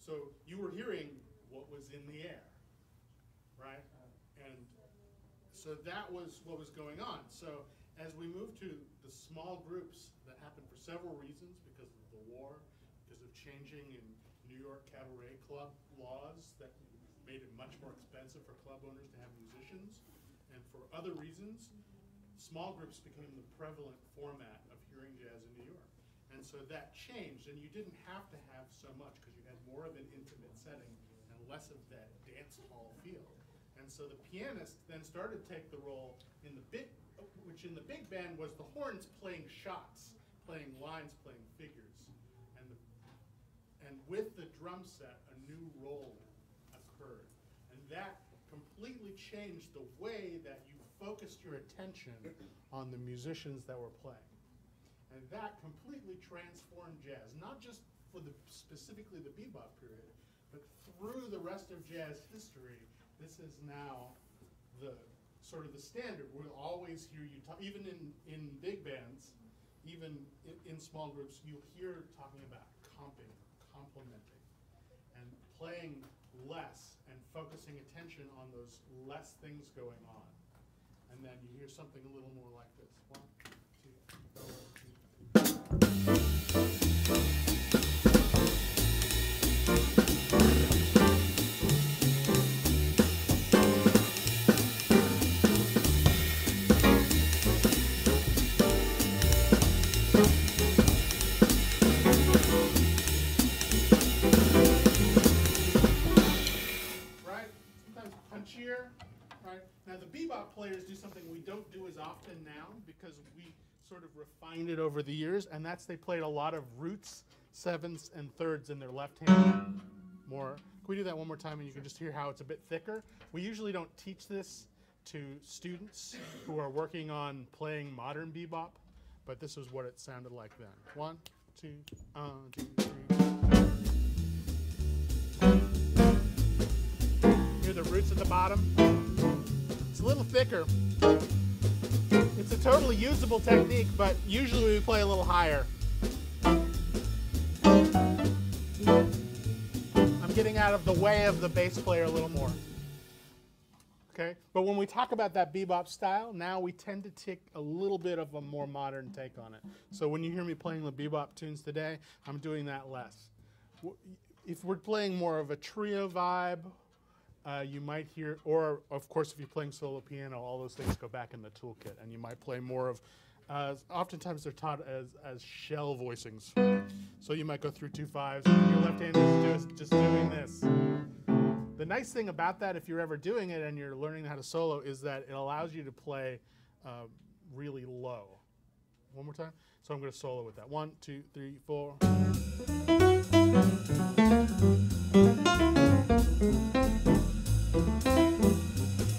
So you were hearing what was in the air, right? And so that was what was going on. So as we moved to the small groups that happened for several reasons, because of the war, because of changing in New York cabaret club laws that made it much more expensive for club owners to have musicians, and for other reasons, small groups became the prevalent format of hearing jazz in New York. And so that changed, and you didn't have to have so much because you had more of an intimate setting and less of that dance hall feel. And so the pianist then started to take the role in the big, which in the big band was the horns playing shots, playing lines, playing figures. And with the drum set, a new role occurred. And that completely changed the way that you focused your attention on the musicians that were playing. And that completely transformed jazz, not just for specifically the bebop period, but through the rest of jazz history. This is now the sort of the standard. We'll always hear you talk, even in big bands, even in small groups, you'll hear talking about comping, complementing, and playing less and focusing attention on those less things going on. And then you hear something a little more like this. 1, 2, 1, 2. Now the bebop players do something we don't do as often now because we sort of refined it over the years, and that's they played a lot of roots, sevenths, and thirds in their left hand. More. Can we do that one more time and you can just hear how it's a bit thicker? We usually don't teach this to students who are working on playing modern bebop, but this is what it sounded like then. 1, 2, 2, 3. Hear the roots at the bottom? It's a little thicker. It's a totally usable technique, but usually we play a little higher. I'm getting out of the way of the bass player a little more. Okay? But when we talk about that bebop style, now we tend to take a little bit of a more modern take on it. So when you hear me playing the bebop tunes today, I'm doing that less. If we're playing more of a trio vibe, you might hear, or of course if you're playing solo piano, all those things go back in the toolkit, and you might play more of, oftentimes they're taught as shell voicings. So you might go through 2 5s, and your left hand is just doing this. The nice thing about that, if you're ever doing it and you're learning how to solo, is that it allows you to play really low. One more time. So I'm going to solo with that. 1, 2, 3, 4.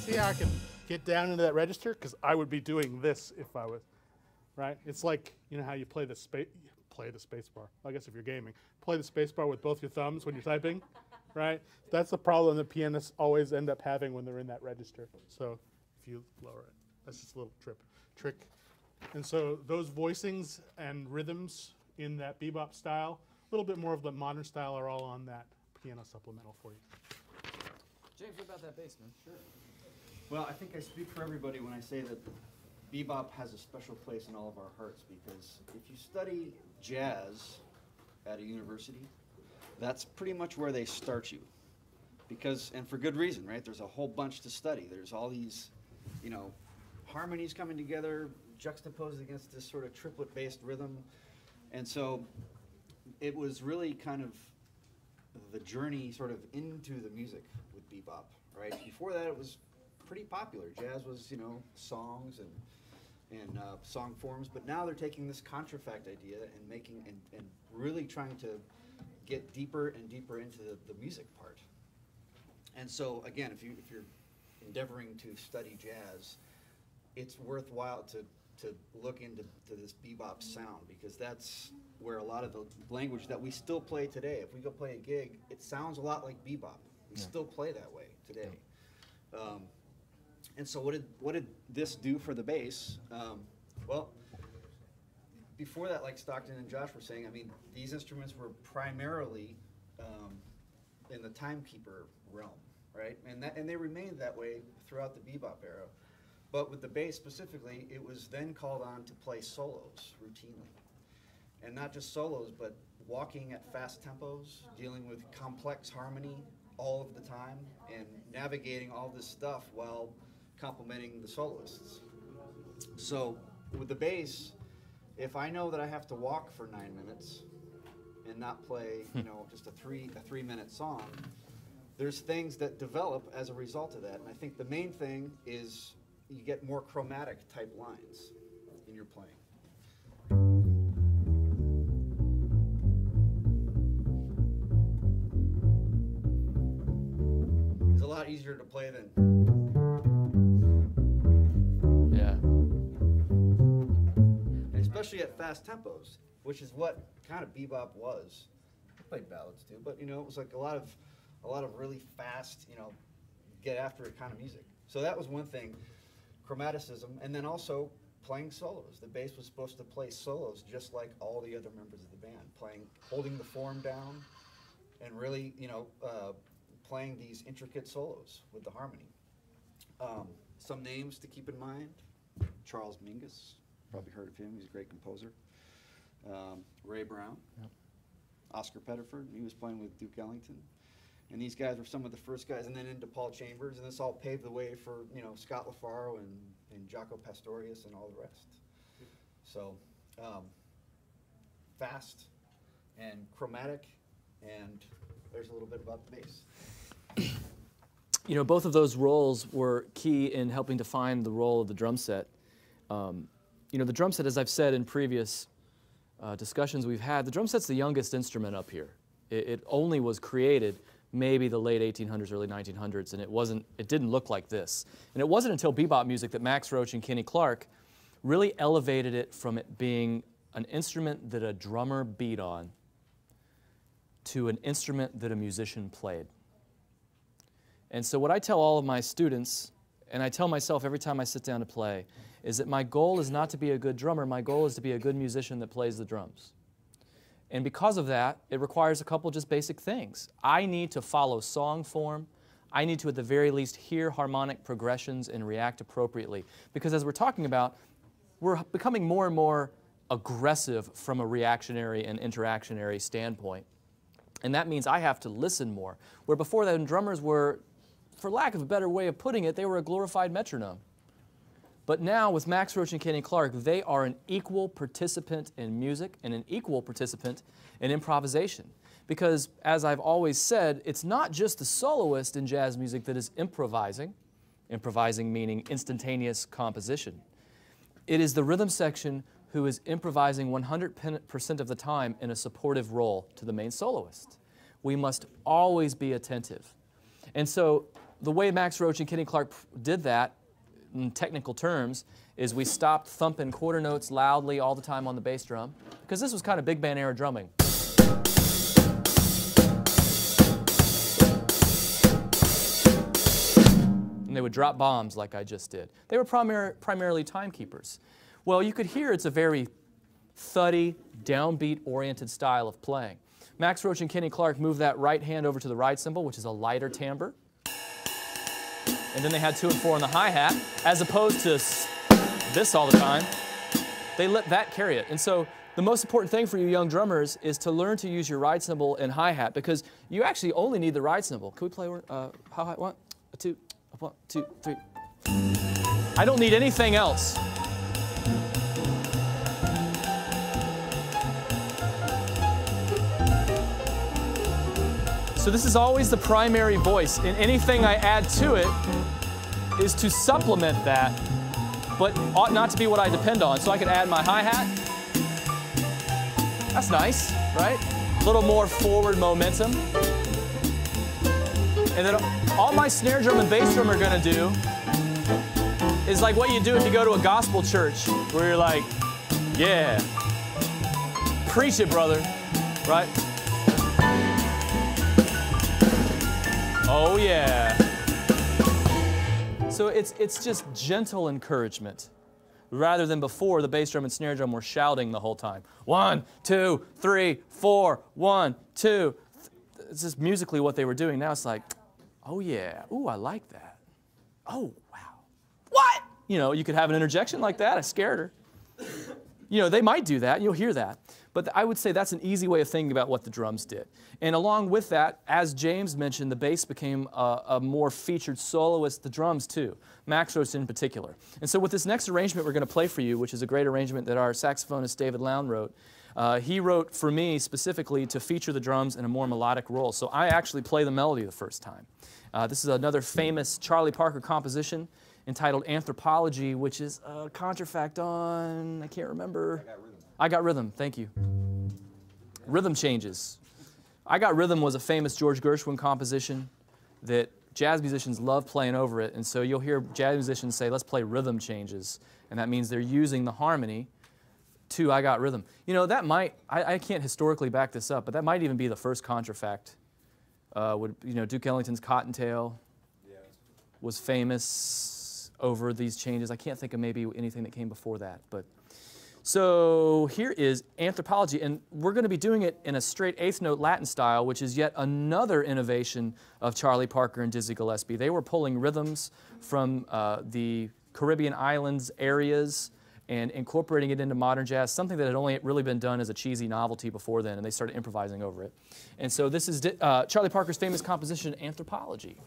See how I can get down into that register? Because I would be doing this if I was, right? It's like, you know how you play the space bar. I guess if you're gaming, play the space bar with both your thumbs when you're typing, right? That's the problem that pianists always end up having when they're in that register. So if you lower it, that's just a little trick. And so those voicings and rhythms in that bebop style, a little bit more of the modern style, are all on that piano supplemental for you. James, what about that bass, man? Sure. Well, I think I speak for everybody when I say that bebop has a special place in all of our hearts, because if you study jazz at a university, that's pretty much where they start you. Because, and for good reason, right? There's a whole bunch to study. There's all these, harmonies coming together, juxtaposed against this sort of triplet-based rhythm. And so it was really kind of the journey sort of into the music with bebop, right? Before that, it was pretty popular. Jazz was, songs and song forms, but now they're taking this contrafact idea and making and really trying to get deeper and deeper into the music part. And so again, if you're endeavoring to study jazz, it's worthwhile to look into this bebop sound, because that's where a lot of the language that we still play today. If we go play a gig, it sounds a lot like bebop. We still play that way today. And so what did this do for the bass? Well, before that, like Stockton and Josh were saying, I mean, these instruments were primarily in the timekeeper realm, right? And they remained that way throughout the bebop era. But with the bass specifically, it was then called on to play solos routinely. And not just solos, but walking at fast tempos, dealing with complex harmony all of the time, and navigating all this stuff while complementing the soloists. So with the bass, if I know that I have to walk for 9 minutes and not play, you know, just a 3-minute song, there's things that develop as a result of that. And I think the main thing is you get more chromatic type lines in your playing. It's a lot easier to play than. Yeah. And especially at fast tempos, which is what kind of bebop was. I played ballads too, but you know, it was like a lot of really fast, you know, get after it kind of music. So that was one thing, chromaticism, and then also playing solos. The bass was supposed to play solos just like all the other members of the band, holding the form down, and really, you know, playing these intricate solos with the harmony. Some names to keep in mind: Charles Mingus, probably heard of him. He's a great composer. Ray Brown, yep. Oscar Pettiford, he was playing with Duke Ellington. And these guys were some of the first guys, and then into Paul Chambers, and this all paved the way for, you know, Scott LaFaro and Jaco Pastorius and all the rest. So, fast and chromatic, and there's a little bit about the bass. You know, both of those roles were key in helping define the role of the drum set. You know, the drum set, as I've said in previous discussions we've had, the drum set's the youngest instrument up here. It only was created maybe the late 1800s, early 1900s, and it didn't look like this. And it wasn't until bebop music that Max Roach and Kenny Clark really elevated it from it being an instrument that a drummer beat on to an instrument that a musician played. And so what I tell all of my students, and I tell myself every time I sit down to play, is that my goal is not to be a good drummer, my goal is to be a good musician that plays the drums. And because of that, it requires a couple just basic things. I need to follow song form. I need to, at the very least, hear harmonic progressions and react appropriately. Because as we're talking about, we're becoming more and more aggressive from a reactionary and interactionary standpoint. And that means I have to listen more. Where before then, drummers were, for lack of a better way of putting it, they were a glorified metronome. But now, with Max Roach and Kenny Clark, they are an equal participant in music and an equal participant in improvisation. Because, as I've always said, it's not just the soloist in jazz music that is improvising meaning instantaneous composition. It is the rhythm section who is improvising 100% of the time in a supportive role to the main soloist. We must always be attentive. And so, the way Max Roach and Kenny Clark did that, in technical terms, is we stopped thumping quarter notes loudly all the time on the bass drum, because this was kind of big band era drumming. And they would drop bombs like I just did. They were primarily timekeepers. Well, you could hear it's a very thuddy, downbeat-oriented style of playing. Max Roach and Kenny Clark moved that right hand over to the right cymbal, which is a lighter timbre. And then they had 2 and 4 on the hi-hat, as opposed to this all the time. They let that carry it. And so the most important thing for you young drummers is to learn to use your ride cymbal and hi-hat, because you actually only need the ride cymbal. Can we play hi-hat? 1, 2, 1, 2, 3. I don't need anything else. So this is always the primary voice, and anything I add to it is to supplement that, but ought not to be what I depend on. So I could add my hi-hat. That's nice, right? A little more forward momentum. And then all my snare drum and bass drum are gonna do is like what you do if you go to a gospel church, where you're like, yeah, preach it, brother, right? Oh yeah. So it's just gentle encouragement, rather than before the bass drum and snare drum were shouting the whole time. 1, 2, 3, 4, 1, 2. it's just musically what they were doing. Now it's like, oh yeah, ooh, I like that. Oh, wow. What? You know, you could have an interjection like that. I scared her. You know, they might do that. You'll hear that. But I would say that's an easy way of thinking about what the drums did. And along with that, as James mentioned, the bass became a more featured soloist, the drums too, Max Roach in particular. And so with this next arrangement we're going to play for you, which is a great arrangement that our saxophonist David Lown wrote, he wrote for me specifically to feature the drums in a more melodic role. So I actually play the melody the first time. This is another famous Charlie Parker composition entitled Anthropology, which is a contrafact on, I can't remember. I Got Rhythm, thank you. Rhythm Changes. I Got Rhythm was a famous George Gershwin composition that jazz musicians love playing over it, and so you'll hear jazz musicians say, let's play Rhythm Changes, and that means they're using the harmony to I Got Rhythm. You know, that might, I can't historically back this up, but that might even be the first contrafact. You know, Duke Ellington's Cottontail was famous over these changes. I can't think of maybe anything that came before that. But so here is Anthropology, and we're going to be doing it in a straight eighth note Latin style, which is yet another innovation of Charlie Parker and Dizzy Gillespie. They were pulling rhythms from the Caribbean islands areas and incorporating it into modern jazz, something that had only really been done as a cheesy novelty before then, and they started improvising over it. And so this is Charlie Parker's famous composition, Anthropology.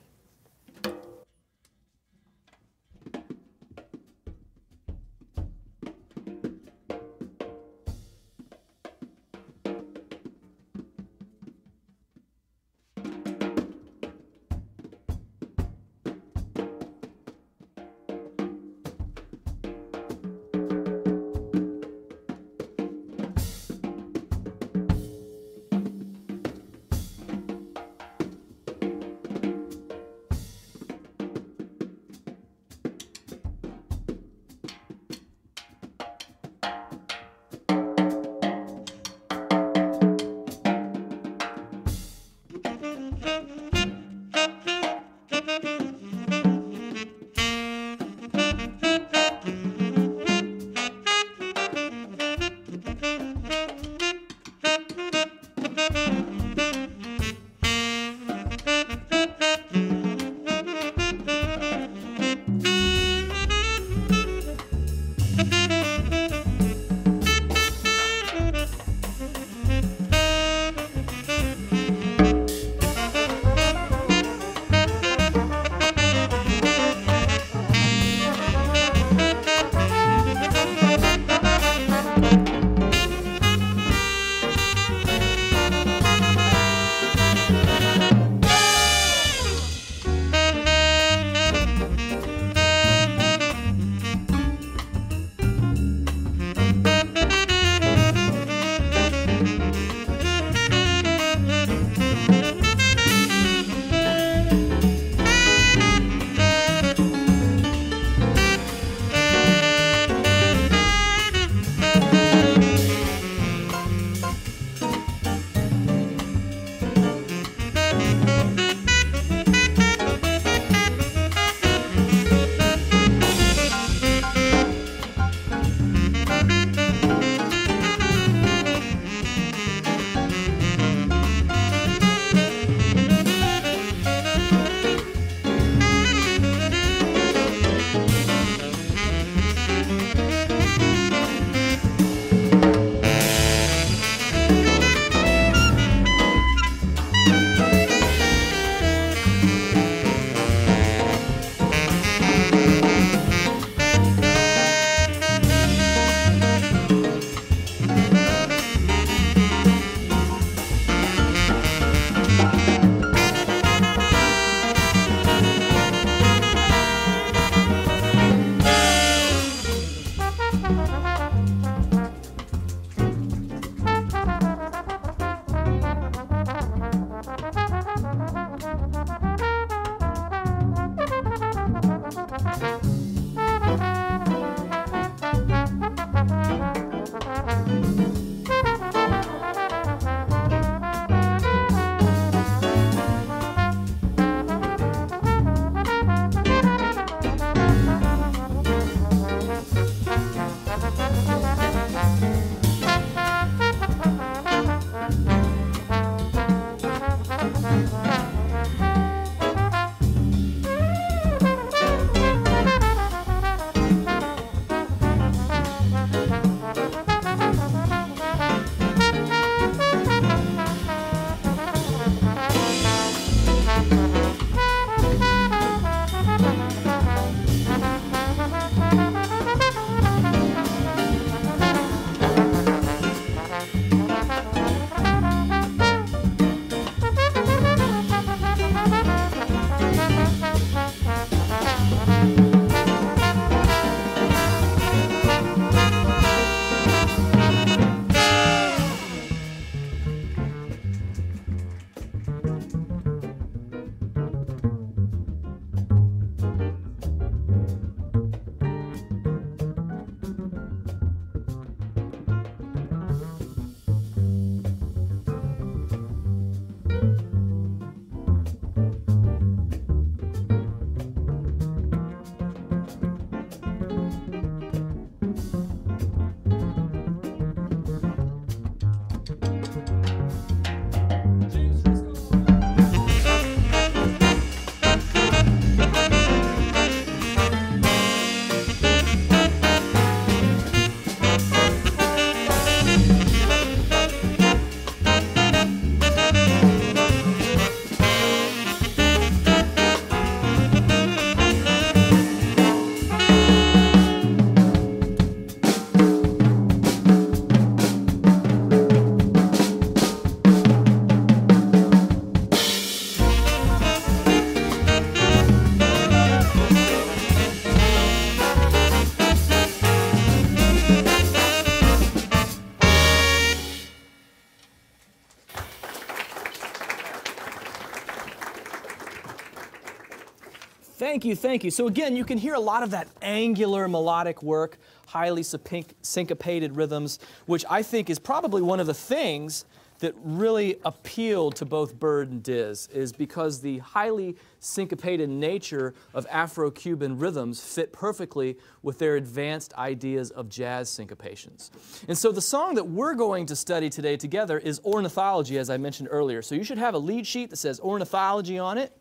Thank you, thank you. So again, you can hear a lot of that angular melodic work, highly syncopated rhythms, which I think is probably one of the things that really appealed to both Bird and Diz, is because the highly syncopated nature of Afro-Cuban rhythms fit perfectly with their advanced ideas of jazz syncopations. And so the song that we're going to study today together is Ornithology, as I mentioned earlier. So you should have a lead sheet that says Ornithology on it.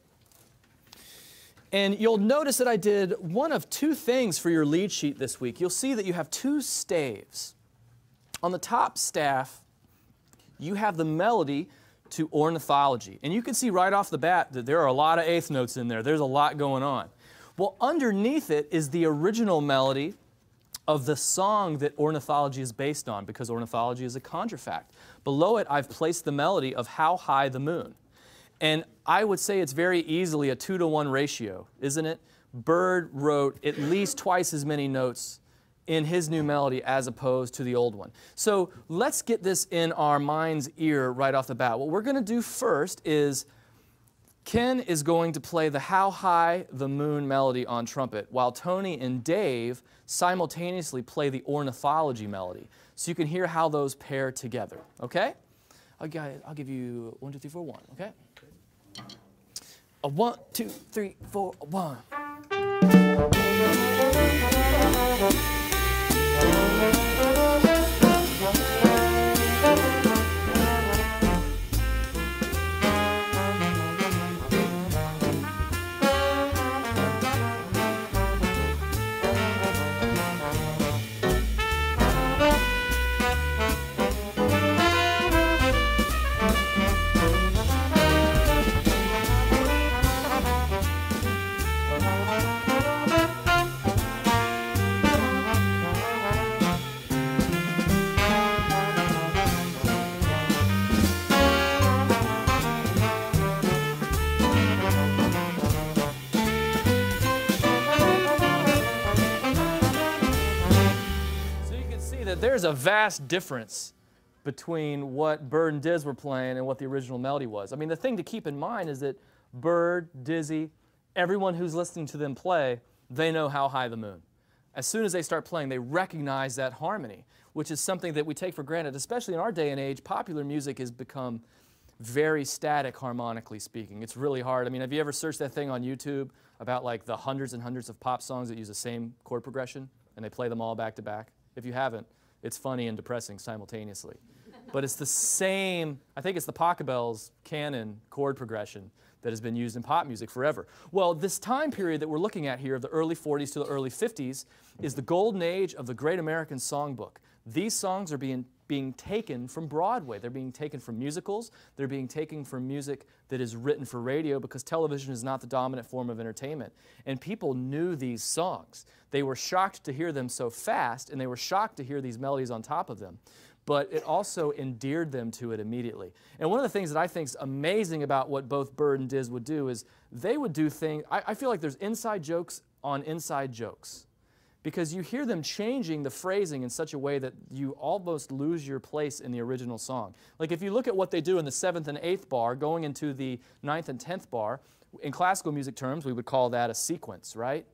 And you'll notice that I did one of two things for your lead sheet this week. You'll see that you have two staves. On the top staff, you have the melody to Ornithology. And you can see right off the bat that there are a lot of eighth notes in there. There's a lot going on. Well, underneath it is the original melody of the song that Ornithology is based on, because Ornithology is a contrafact. Below it, I've placed the melody of How High the Moon. And I would say it's very easily a 2-to-1 ratio, isn't it? Bird wrote at least twice as many notes in his new melody as opposed to the old one. So let's get this in our mind's ear right off the bat. What we're going to do first is Ken is going to play the How High the Moon melody on trumpet, while Tony and Dave simultaneously play the Ornithology melody. So you can hear how those pair together, okay? I'll give you 1, 2, 3, 4, 1, okay? 1, 2, 3, 4, 1. There's a vast difference between what Bird and Diz were playing and what the original melody was. I mean, the thing to keep in mind is that Bird, Dizzy, everyone who's listening to them play, they know How High the Moon. As soon as they start playing, they recognize that harmony, which is something that we take for granted, especially in our day and age. Popular music has become very static, harmonically speaking. It's really hard. I mean, have you ever searched that thing on YouTube about like the hundreds and hundreds of pop songs that use the same chord progression and they play them all back to back? If you haven't, it's funny and depressing simultaneously. But it's the same, I think it's the Pachelbel's canon chord progression that has been used in pop music forever. Well, this time period that we're looking at here, of the early 40s to the early 50s, is the golden age of the Great American Songbook. These songs are being taken from Broadway. They're being taken from musicals. They're being taken from music that is written for radio, because television is not the dominant form of entertainment. And people knew these songs. They were shocked to hear them so fast, and they were shocked to hear these melodies on top of them. But it also endeared them to it immediately. And one of the things that I think is amazing about what both Bird and Diz would do is they would do things, I feel like there's inside jokes on inside jokes, because you hear them changing the phrasing in such a way that you almost lose your place in the original song. Like if you look at what they do in the 7th and 8th bar going into the 9th and 10th bar, in classical music terms we would call that a sequence, right?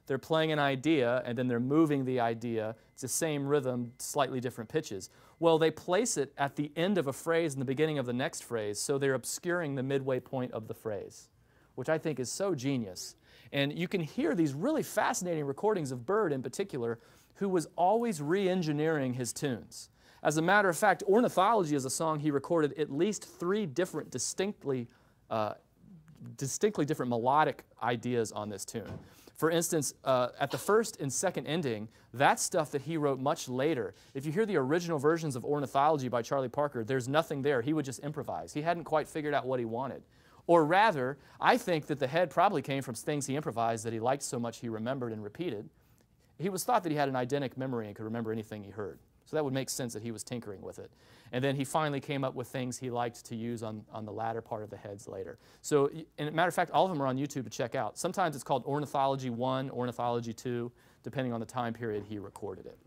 They're playing an idea and then they're moving the idea. It's the same rhythm, slightly different pitches. Well, they place it at the end of a phrase and the beginning of the next phrase, so they're obscuring the midway point of the phrase, which I think is so genius. And you can hear these really fascinating recordings of Bird in particular, who was always re-engineering his tunes. As a matter of fact, Ornithology is a song he recorded at least 3 different distinctly different melodic ideas on this tune. For instance, at the first and second ending, that's stuff that he wrote much later. If you hear the original versions of Ornithology by Charlie Parker, there's nothing there. He would just improvise. He hadn't quite figured out what he wanted. Or rather, I think that the head probably came from things he improvised that he liked so much he remembered and repeated. He was thought that he had an eidetic memory and could remember anything he heard. So that would make sense that he was tinkering with it. And then he finally came up with things he liked to use on the latter part of the heads later. So, and as a matter of fact, all of them are on YouTube to check out. Sometimes it's called Ornithology 1, Ornithology 2, depending on the time period he recorded it.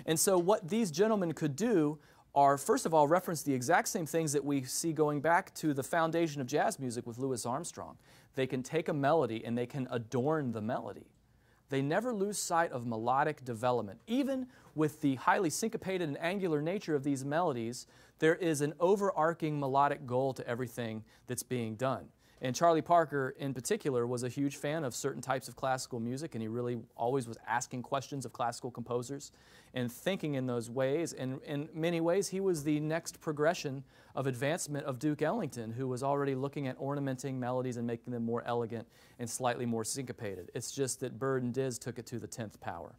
And so what these gentlemen could do are, first of all, reference the exact same things that we see going back to the foundation of jazz music with Louis Armstrong. They can take a melody and they can adorn the melody. They never lose sight of melodic development. Even with the highly syncopated and angular nature of these melodies, there is an overarching melodic goal to everything that's being done. And Charlie Parker, in particular, was a huge fan of certain types of classical music, and he really always was asking questions of classical composers and thinking in those ways. And in many ways, he was the next progression of advancement of Duke Ellington, who was already looking at ornamenting melodies and making them more elegant and slightly more syncopated. It's just that Bird and Diz took it to the 10th power.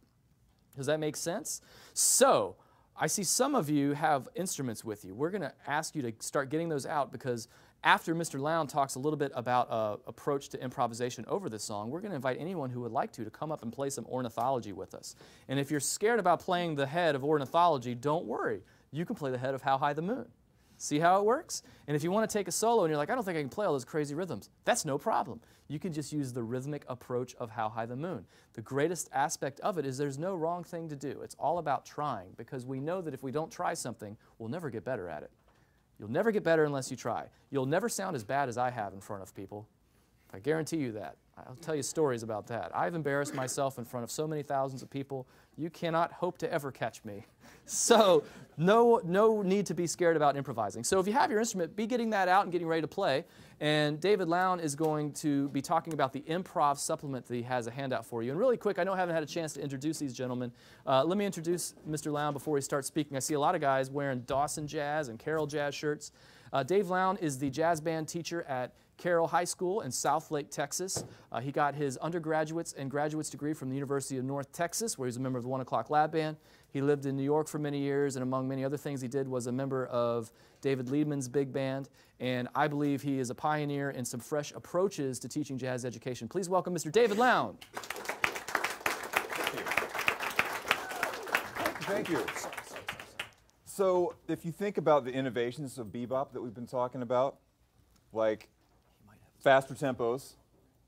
Does that make sense? So, I see some of you have instruments with you. We're going to ask you to start getting those out, because after Mr. Lown talks a little bit about approach to improvisation over this song, we're going to invite anyone who would like to come up and play some ornithology with us. And if you're scared about playing the head of ornithology, don't worry. You can play the head of How High the Moon. See how it works? And if you want to take a solo and you're like, I don't think I can play all those crazy rhythms, that's no problem. You can just use the rhythmic approach of How High the Moon. The greatest aspect of it is there's no wrong thing to do. It's all about trying, because we know that if we don't try something, we'll never get better at it. You'll never get better unless you try. You'll never sound as bad as I have in front of people. I guarantee you that. I'll tell you stories about that. I've embarrassed myself in front of so many thousands of people. You cannot hope to ever catch me. So no need to be scared about improvising. So if you have your instrument, be getting that out and getting ready to play. And David Lown is going to be talking about the improv supplement that he has a handout for you. And really quick, I know I haven't had a chance to introduce these gentlemen. Let me introduce Mr. Lown before he starts speaking. I see a lot of guys wearing Dawson Jazz and Carroll Jazz shirts. Dave Lown is the jazz band teacher at Carroll High School in Southlake, Texas. He got his undergraduate's and graduate's degree from the University of North Texas, where he's a member of the 1 O'Clock Lab Band. He lived in New York for many years, and among many other things he did was a member of David Liebman's big band. And I believe he is a pioneer in some fresh approaches to teaching jazz education. Please welcome Mr. David Lown. Thank you. So if you think about the innovations of bebop that we've been talking about, like faster tempos,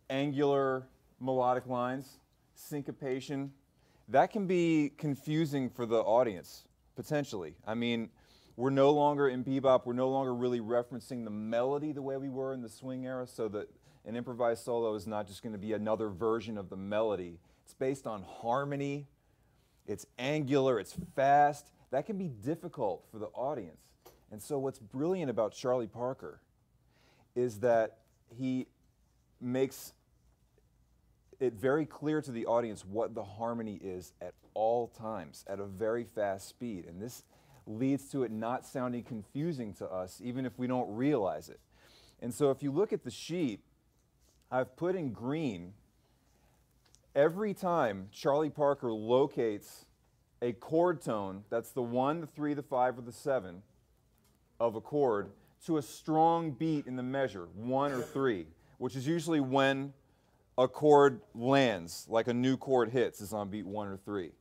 angular melodic lines, syncopation, that can be confusing for the audience, potentially. I mean, we're no longer in bebop, we're no longer really referencing the melody the way we were in the swing era, so that an improvised solo is not just going to be another version of the melody. It's based on harmony, it's angular, it's fast. That can be difficult for the audience. And so what's brilliant about Charlie Parker is that he makes it very clear to the audience what the harmony is at all times, at a very fast speed. And this leads to it not sounding confusing to us, even if we don't realize it. And so if you look at the sheet, I've put in green, every time Charlie Parker locates a chord tone, that's the 1, the 3, the 5, or the 7 of a chord, to a strong beat in the measure, 1 or 3, which is usually when a chord lands, like a new chord hits, is on beat 1 or 3.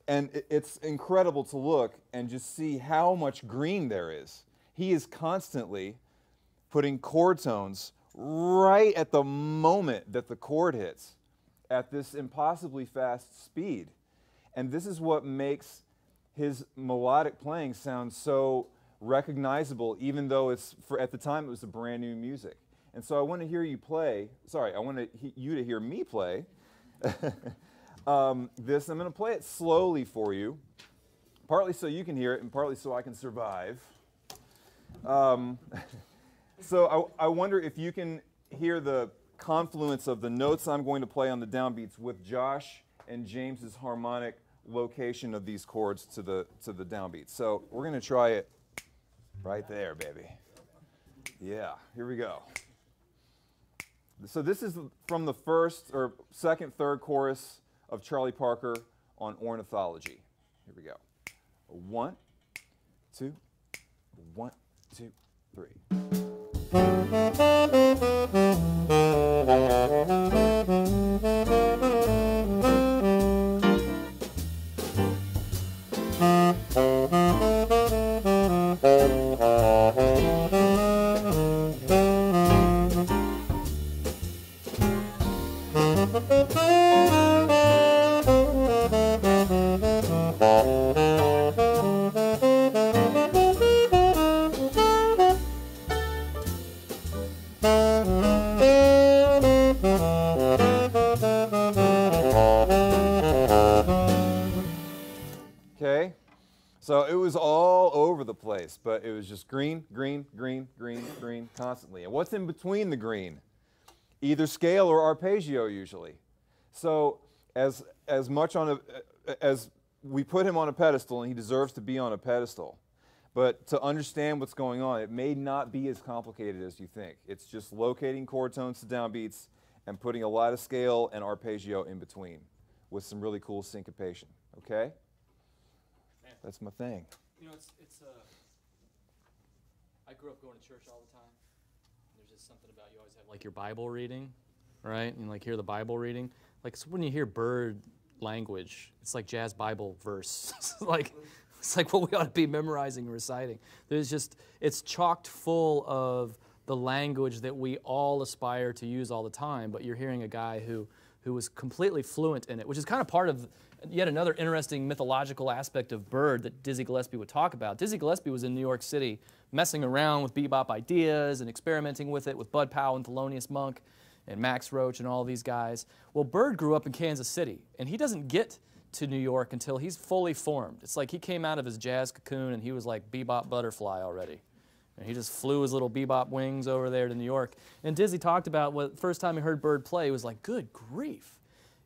And it's incredible to look and just see how much green there is. He is constantly putting chord tones right at the moment that the chord hits at this impossibly fast speed. And this is what makes his melodic playing sound so recognizable, even though at the time it was a brand new music. And so I want to hear you play, I want you to hear me play this. I'm going to play it slowly for you, partly so you can hear it and partly so I can survive. So I wonder if you can hear the confluence of the notes I'm going to play on the downbeats with Josh and James's harmonic location of these chords to the downbeats. So we're going to try it right there, baby. Yeah, here we go. So this is from the first or second, third chorus of Charlie Parker on Ornithology. Here we go. 1, 2, 1, 2, 3. Okay? So it was all over the place, but it was just green, green, green, green, green constantly. And what's in between the green? Either scale or arpeggio usually. So as much on as we put him on a pedestal, and he deserves to be on a pedestal, but to understand what's going on, it may not be as complicated as you think. It's just locating chord tones to downbeats and putting a lot of scale and arpeggio in between with some really cool syncopation, okay? Man. That's my thing. You know, I grew up going to church all the time. There's just something about you always have like your Bible reading, right? And like hear the Bible reading. Like so when you hear bird language, it's like jazz Bible verse. It's like what we ought to be memorizing and reciting. It's chocked full of the language that we all aspire to use all the time, but you're hearing a guy who was completely fluent in it, which is kind of part of yet another interesting mythological aspect of Bird that Dizzy Gillespie would talk about. Dizzy Gillespie was in New York City messing around with bebop ideas and experimenting with it with Bud Powell and Thelonious Monk and Max Roach and all these guys. Well, Bird grew up in Kansas City, and he doesn't get to New York until he's fully formed. It's like he came out of his jazz cocoon and he was like bebop butterfly already. And he just flew his little bebop wings over there to New York. And Dizzy talked about what first time he heard Bird play, he was like, good grief.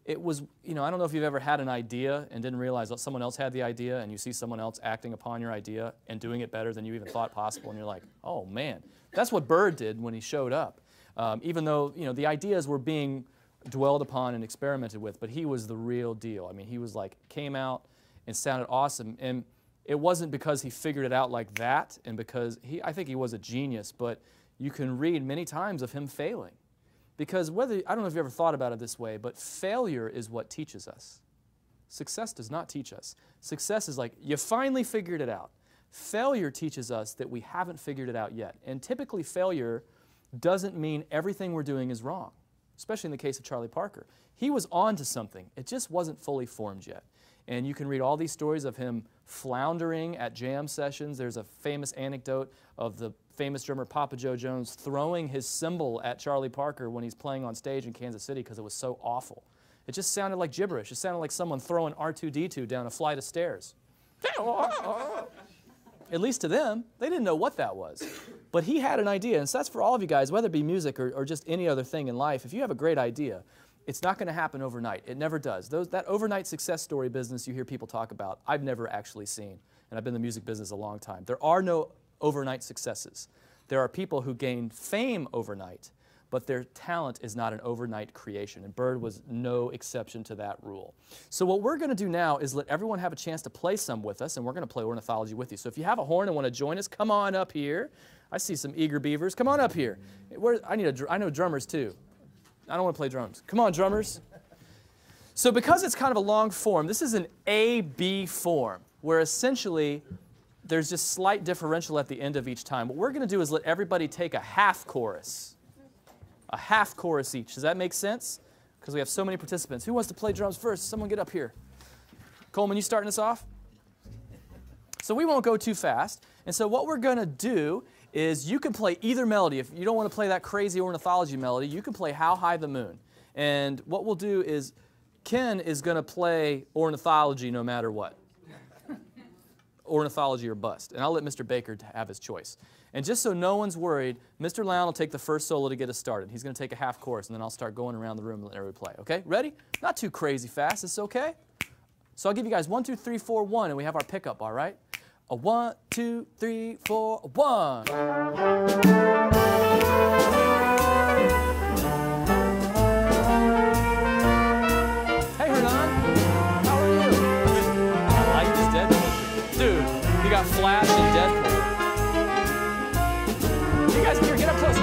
It was, you know, I don't know if you've ever had an idea and didn't realize that someone else had the idea, and you see someone else acting upon your idea and doing it better than you even thought possible, and you're like, oh man. That's what Bird did when he showed up. Even though, you know, the ideas were being dwelled upon and experimented with, but he was the real deal. I mean, he was like, came out and sounded awesome. And it wasn't because he figured it out like that, and because I think he was a genius, but you can read many times of him failing. Because I don't know if you ever thought about it this way, but failure is what teaches us. Success does not teach us. Success is like, you finally figured it out. Failure teaches us that we haven't figured it out yet. And typically failure doesn't mean everything we're doing is wrong, especially in the case of Charlie Parker. He was on to something. It just wasn't fully formed yet. And you can read all these stories of him floundering at jam sessions. There's a famous anecdote of the famous drummer Papa Joe Jones throwing his cymbal at Charlie Parker when he's playing on stage in Kansas City because it was so awful. It just sounded like gibberish. It sounded like someone throwing R2-D2 down a flight of stairs. At least to them, they didn't know what that was. But he had an idea, and so that's for all of you guys, whether it be music or just any other thing in life. If you have a great idea, it's not going to happen overnight. It never does. That overnight success story business you hear people talk about, I've never actually seen, and I've been in the music business a long time. There are no overnight successes. There are people who gain fame overnight, but their talent is not an overnight creation, and Bird was no exception to that rule. So what we're going to do now is let everyone have a chance to play some with us, and we're going to play ornithology with you. So if you have a horn and want to join us, come on up here. I see some eager beavers. Come on up here. I know drummers too. I don't want to play drums. Come on, drummers. So because it's kind of a long form, this is an A-B form, where essentially there's just slight differential at the end of each time. What we're going to do is let everybody take a half chorus. A half chorus each. Does that make sense? Because we have so many participants. Who wants to play drums first? Someone get up here. Coleman, you starting us off? So we won't go too fast. And so what we're going to do is you can play either melody. If you don't want to play that crazy ornithology melody, you can play How High the Moon. And what we'll do is Ken is going to play ornithology no matter what. Ornithology or bust. And I'll let Mr. Baker have his choice. And just so no one's worried, Mr. Lown will take the first solo to get us started. He's going to take a half chorus, and then I'll start going around the room and let everybody play. Okay? Ready? Not too crazy fast. It's okay? So I'll give you guys 1, 2, 3, 4, 1, and we have our pickup, all right? A 1, 2, 3, 4, 1. Hey, Hernan. How are you? I like this Deadpool. Dude, you got Flash and Deadpool. You guys, here, get up close.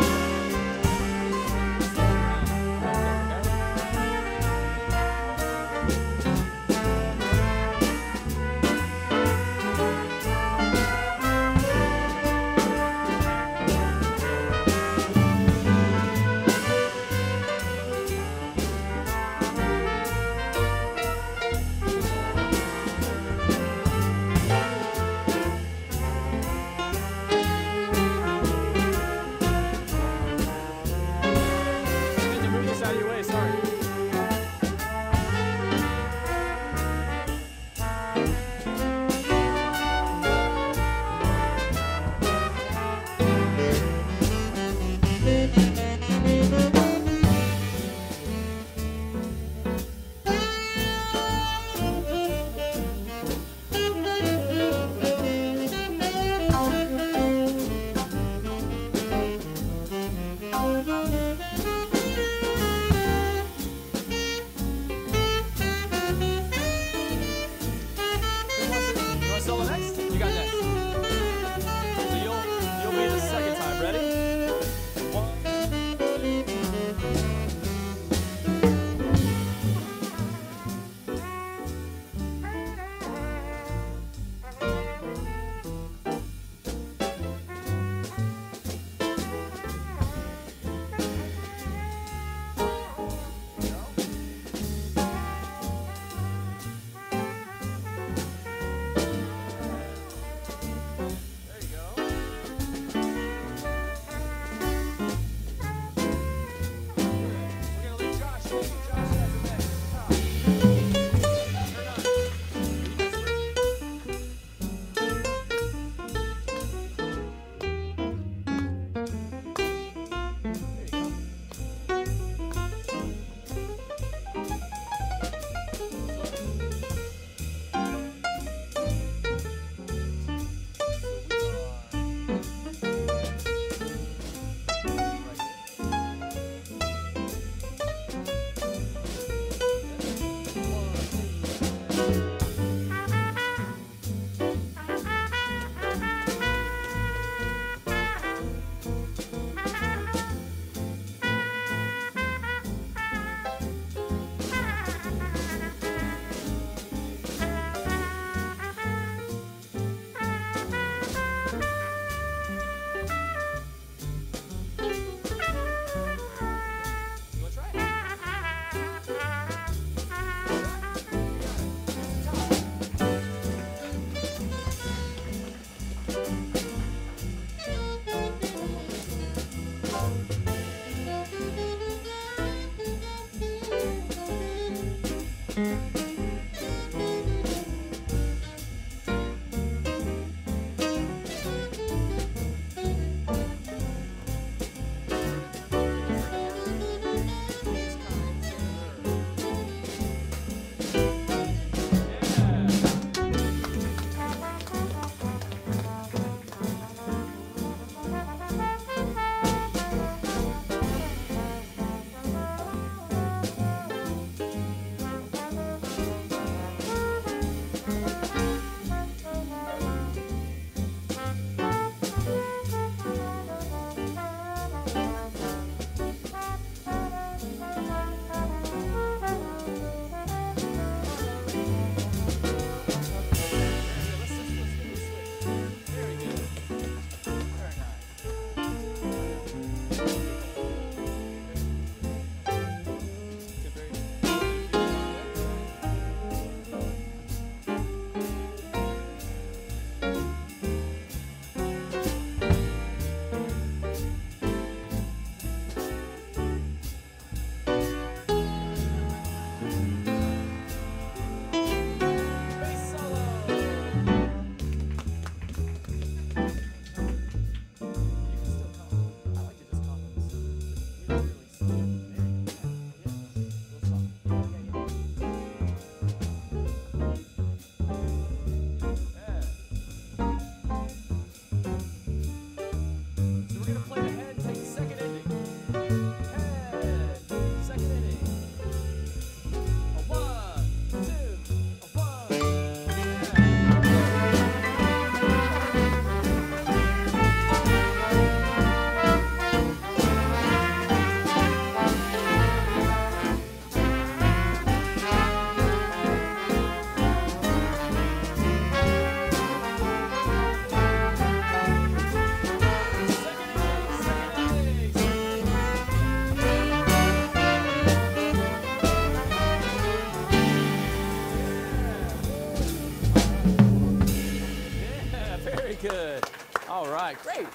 Good. All right, great.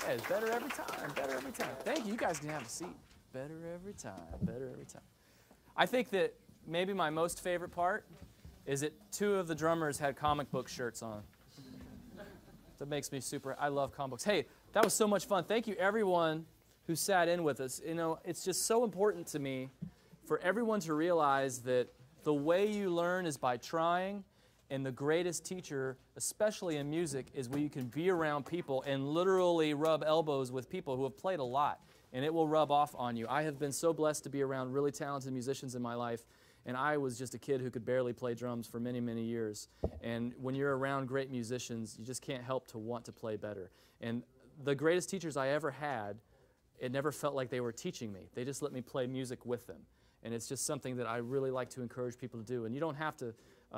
Yeah, it's better every time, better every time. Thank you. You guys can have a seat. Better every time, better every time. I think that maybe my most favorite part is that 2 of the drummers had comic book shirts on. That makes me super, I love comic books. Hey, that was so much fun. Thank you, everyone who sat in with us. You know, it's just so important to me for everyone to realize that the way you learn is by trying. And the greatest teacher, especially in music, is where you can be around people and literally rub elbows with people who have played a lot, and it will rub off on you. I have been so blessed to be around really talented musicians in my life, and I was just a kid who could barely play drums for many, many years. And when you're around great musicians, you just can't help to want to play better. And the greatest teachers I ever had, it never felt like they were teaching me. They just let me play music with them. And it's just something that I really like to encourage people to do. And you don't have to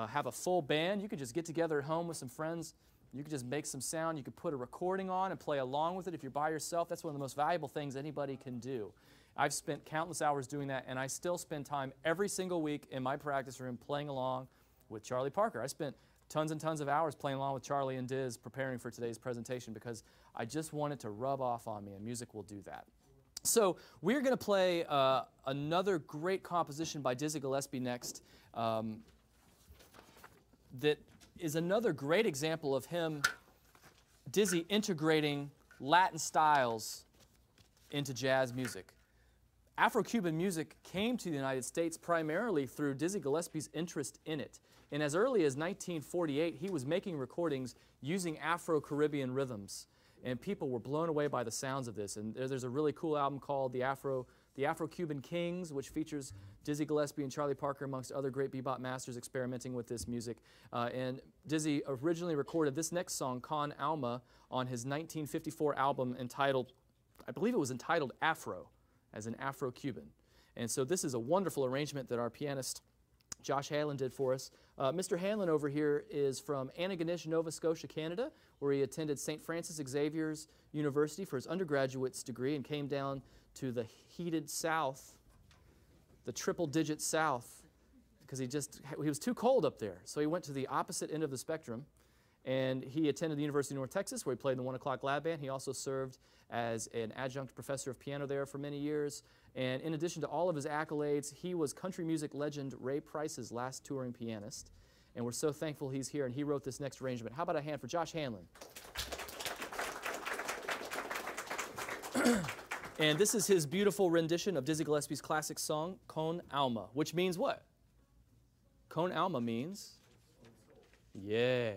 have a full band. You could just get together at home with some friends. You could just make some sound. You could put a recording on and play along with it if you're by yourself. That's one of the most valuable things anybody can do. I've spent countless hours doing that, and I still spend time every single week in my practice room playing along with Charlie Parker. I spent tons and tons of hours playing along with Charlie and Diz preparing for today's presentation because I just wanted to rub off on me, and music will do that. So we're going to play another great composition by Dizzy Gillespie next. That is another great example of him, Dizzy, integrating Latin styles into jazz music. Afro-Cuban music came to the United States primarily through Dizzy Gillespie's interest in it. And as early as 1948, he was making recordings using Afro-Caribbean rhythms. And people were blown away by the sounds of this. And there's a really cool album called The Afro-Cuban Kings, which features Dizzy Gillespie and Charlie Parker, amongst other great bebop masters, experimenting with this music. And Dizzy originally recorded this next song, Con Alma, on his 1954 album entitled, I believe it was entitled Afro, as an Afro-Cuban. And so this is a wonderful arrangement that our pianist Josh Hanlon did for us. Mr. Hanlon over here is from Antigonish, Nova Scotia, Canada, where he attended St. Francis Xavier's University for his undergraduate's degree and came down to the heated South, the triple-digit South, because he was too cold up there. So he went to the opposite end of the spectrum, and he attended the University of North Texas, where he played in the 1 O'Clock Lab Band. He also served as an adjunct professor of piano there for many years, And in addition to all of his accolades, he was country music legend Ray Price's last touring pianist. And we're so thankful he's here, and he wrote this next arrangement. How about a hand for Josh Hanlon? And this is his beautiful rendition of Dizzy Gillespie's classic song, Con Alma, which means what? Con Alma means, yeah.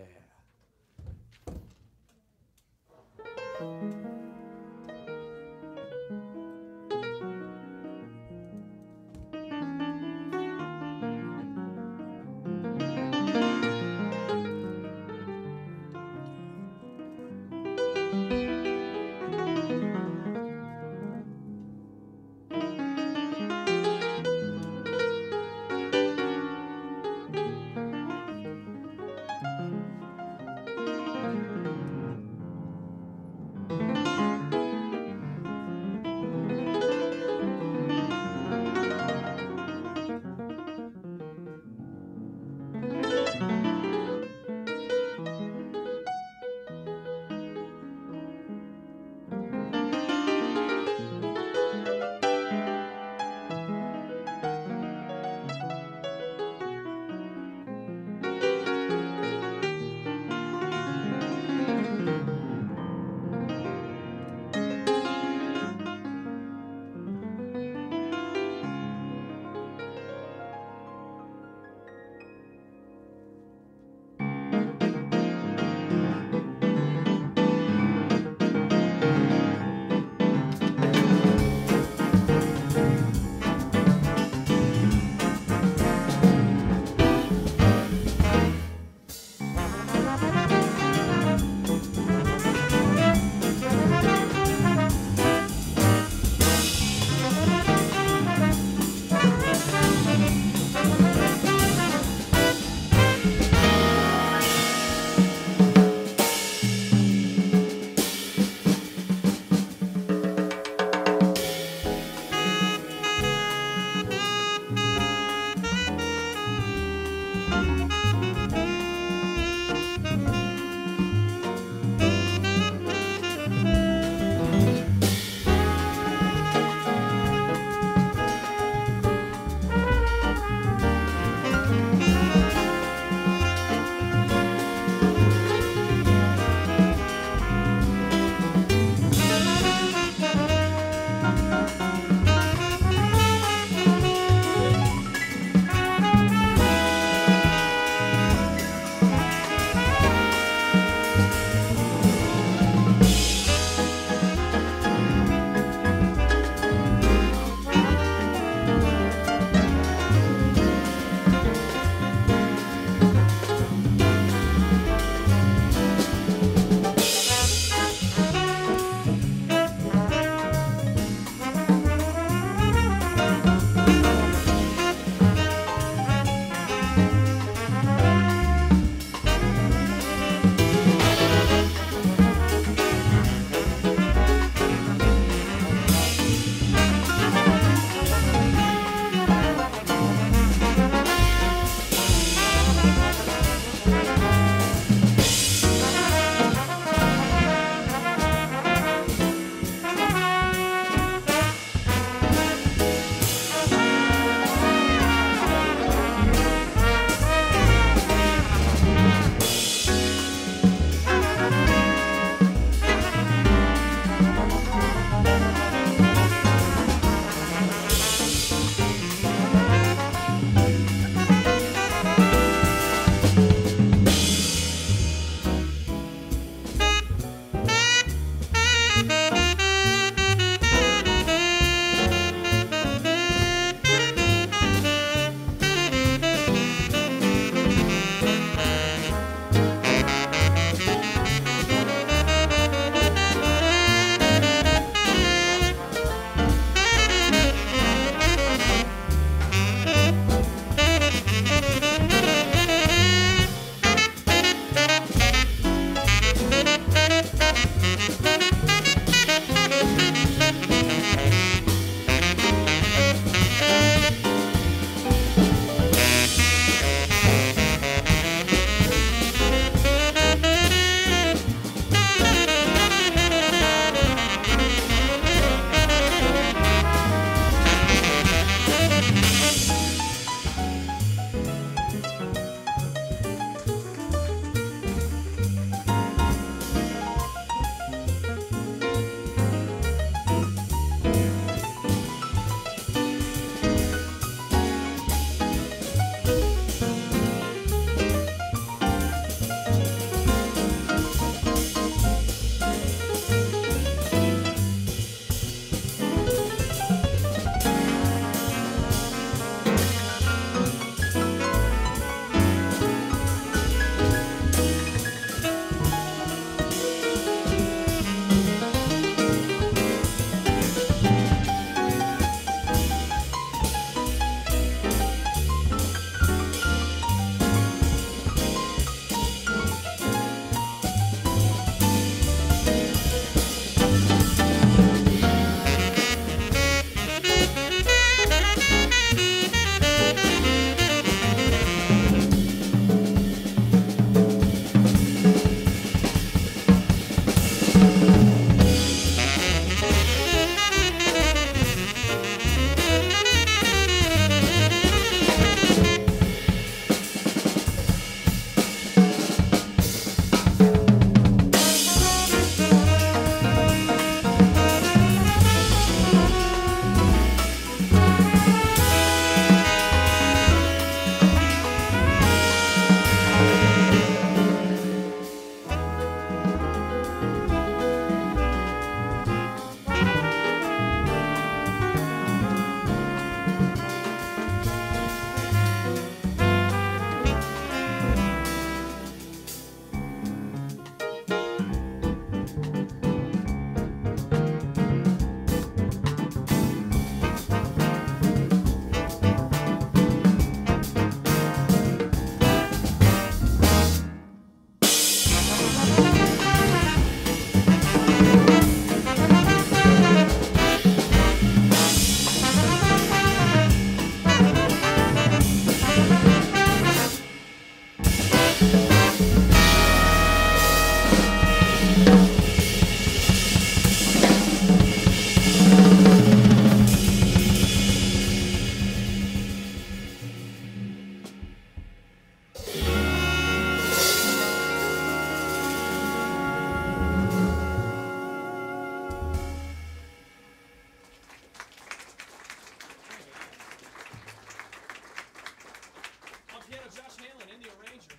Josh Hanlon, India Ranger.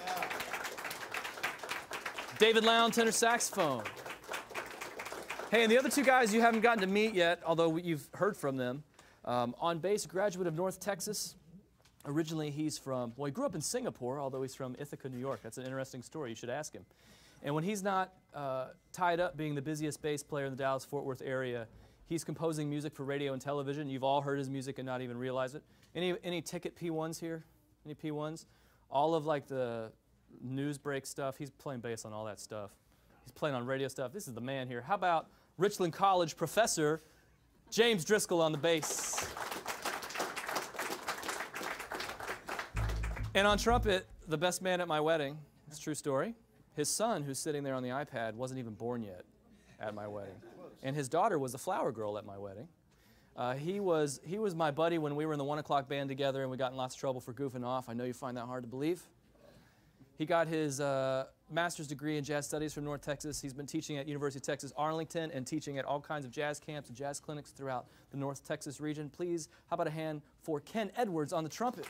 How about Josh? David Lown, tenor saxophone. Hey, and the other two guys you haven't gotten to meet yet, although you've heard from them. On bass, graduate of North Texas. Originally, he's from, well, he grew up in Singapore, although he's from Ithaca, New York. That's an interesting story. You should ask him. And when he's not tied up being the busiest bass player in the Dallas-Fort Worth area, he's composing music for radio and television. You've all heard his music and not even realize it. Any ticket P1s here? Any P1s? All of like the news break stuff, he's playing bass on all that stuff. He's playing on radio stuff. This is the man here. How about Richland College professor James Driscoll on the bass? And on trumpet, the best man at my wedding. It's a true story. His son, who's sitting there on the iPad, wasn't even born yet at my wedding. And his daughter was the flower girl at my wedding. He was my buddy when we were in the 1 o'clock band together and we got in lots of trouble for goofing off. I know you find that hard to believe. He got his master's degree in jazz studies from North Texas. He's been teaching at University of Texas Arlington and teaching at all kinds of jazz camps and jazz clinics throughout the North Texas region. Please, how about a hand for Ken Edwards on the trumpet?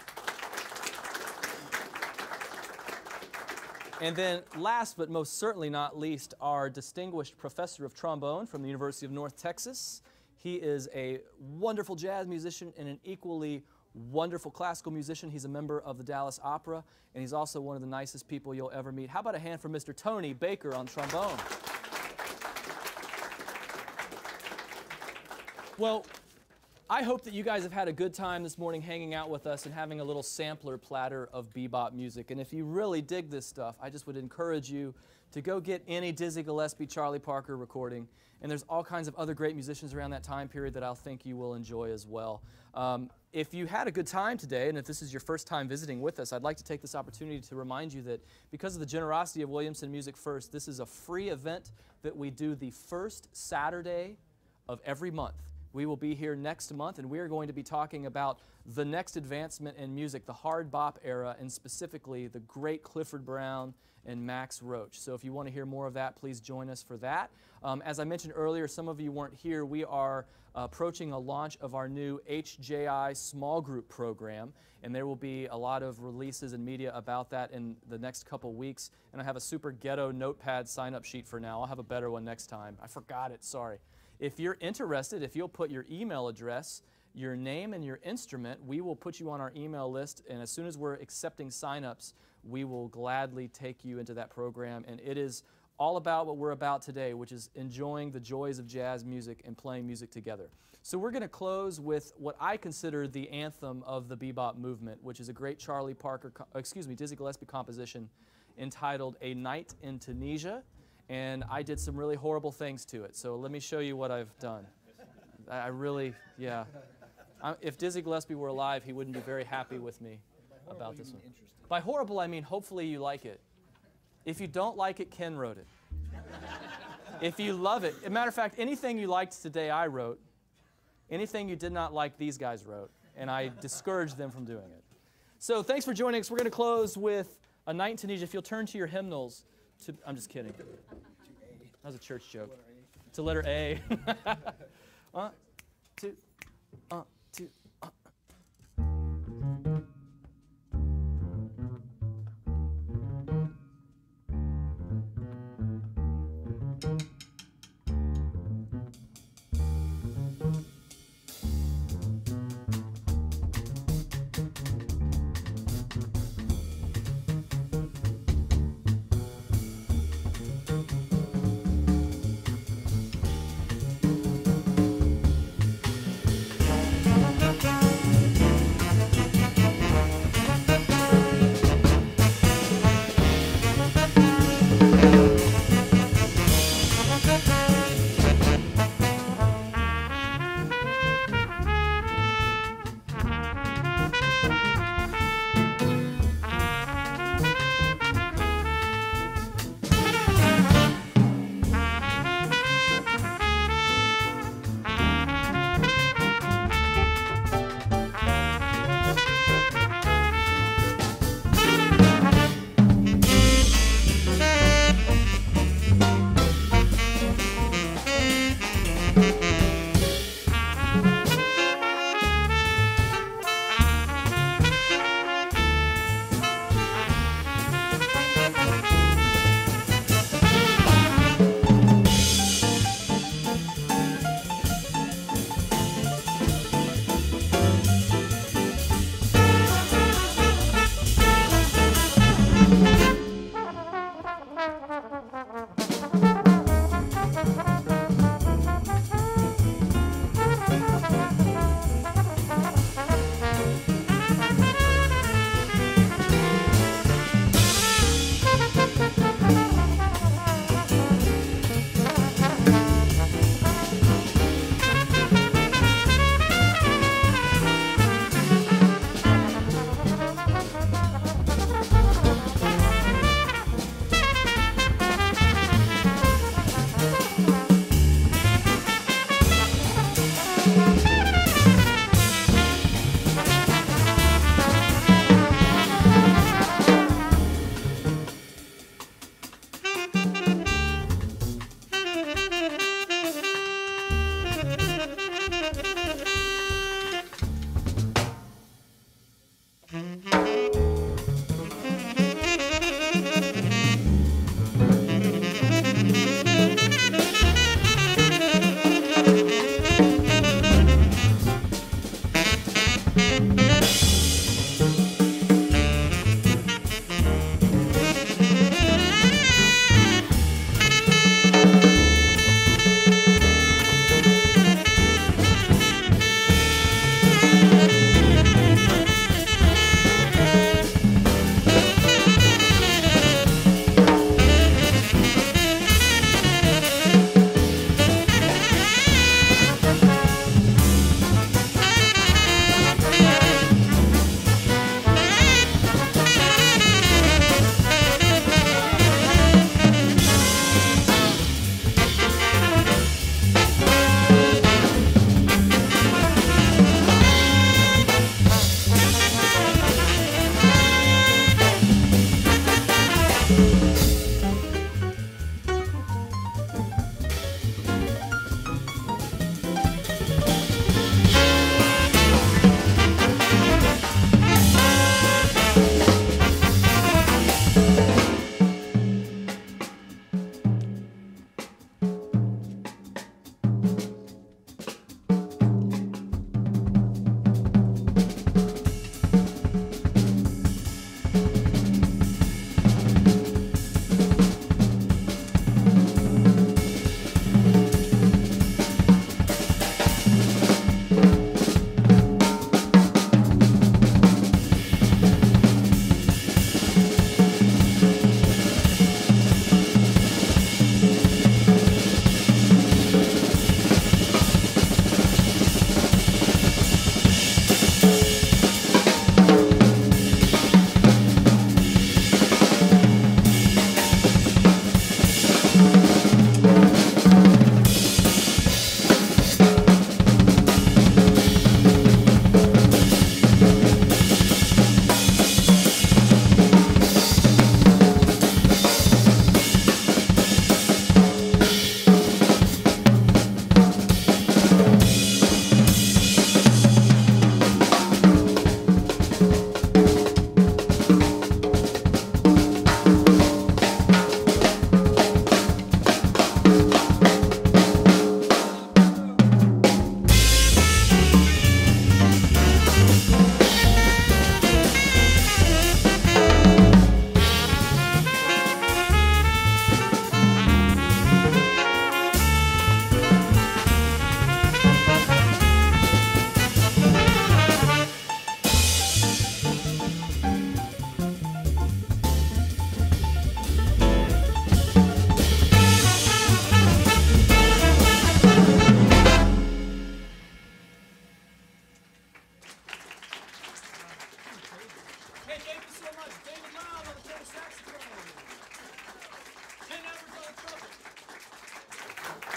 And then last but most certainly not least, our distinguished professor of trombone from the University of North Texas. He is a wonderful jazz musician and an equally wonderful classical musician. He's a member of the Dallas Opera, and he's also one of the nicest people you'll ever meet. How about a hand for Mr. Tony Baker on trombone? Well, I hope that you guys have had a good time this morning hanging out with us and having a little sampler platter of bebop music. And if you really dig this stuff, I just would encourage you to go get any Dizzy Gillespie, Charlie Parker recording. And there's all kinds of other great musicians around that time period that I'll think you will enjoy as well. If you had a good time today, and if this is your first time visiting with us, I'd like to take this opportunity to remind you that because of the generosity of Williamson Music First, this is a free event that we do the first Saturday of every month. We will be here next month, and we are going to be talking about the next advancement in music, the hard bop era, and specifically the great Clifford Brown and Max Roach. So if you want to hear more of that, please join us for that. As I mentioned earlier, some of you weren't here. We are approaching a launch of our new HJI small group program, and there will be a lot of releases and media about that in the next couple weeks. And I have a super ghetto notepad sign-up sheet for now. I'll have a better one next time. I forgot it, sorry. If you're interested, if you'll put your email address, your name, and your instrument, we will put you on our email list, and as soon as we're accepting sign-ups, we will gladly take you into that program. And it is all about what we're about today, which is enjoying the joys of jazz music and playing music together. So we're going to close with what I consider the anthem of the bebop movement, which is a great Dizzy Gillespie composition entitled A Night in Tunisia. And I did some really horrible things to it. So let me show you what I've done. I really, yeah. If Dizzy Gillespie were alive, he wouldn't be very happy with me about this one. By horrible, I mean hopefully you like it. If you don't like it, Ken wrote it. If you love it, as a matter of fact, anything you liked today, I wrote. Anything you did not like, these guys wrote. And I discouraged them from doing it. So thanks for joining us. We're going to close with A Night in Tunisia. If you'll turn to your hymnals. I'm just kidding. That was a church joke. It's a letter A. 1, 2, 2.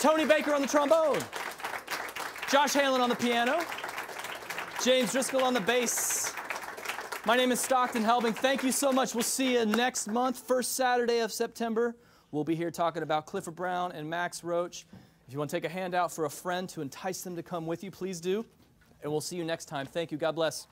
Tony Baker on the trombone. Josh Halen on the piano. James Driscoll on the bass. My name is Stockton Helbing. Thank you so much. We'll see you next month, first Saturday of September. We'll be here talking about Clifford Brown and Max Roach. If you want to take a handout for a friend to entice them to come with you, please do. And we'll see you next time. Thank you. God bless.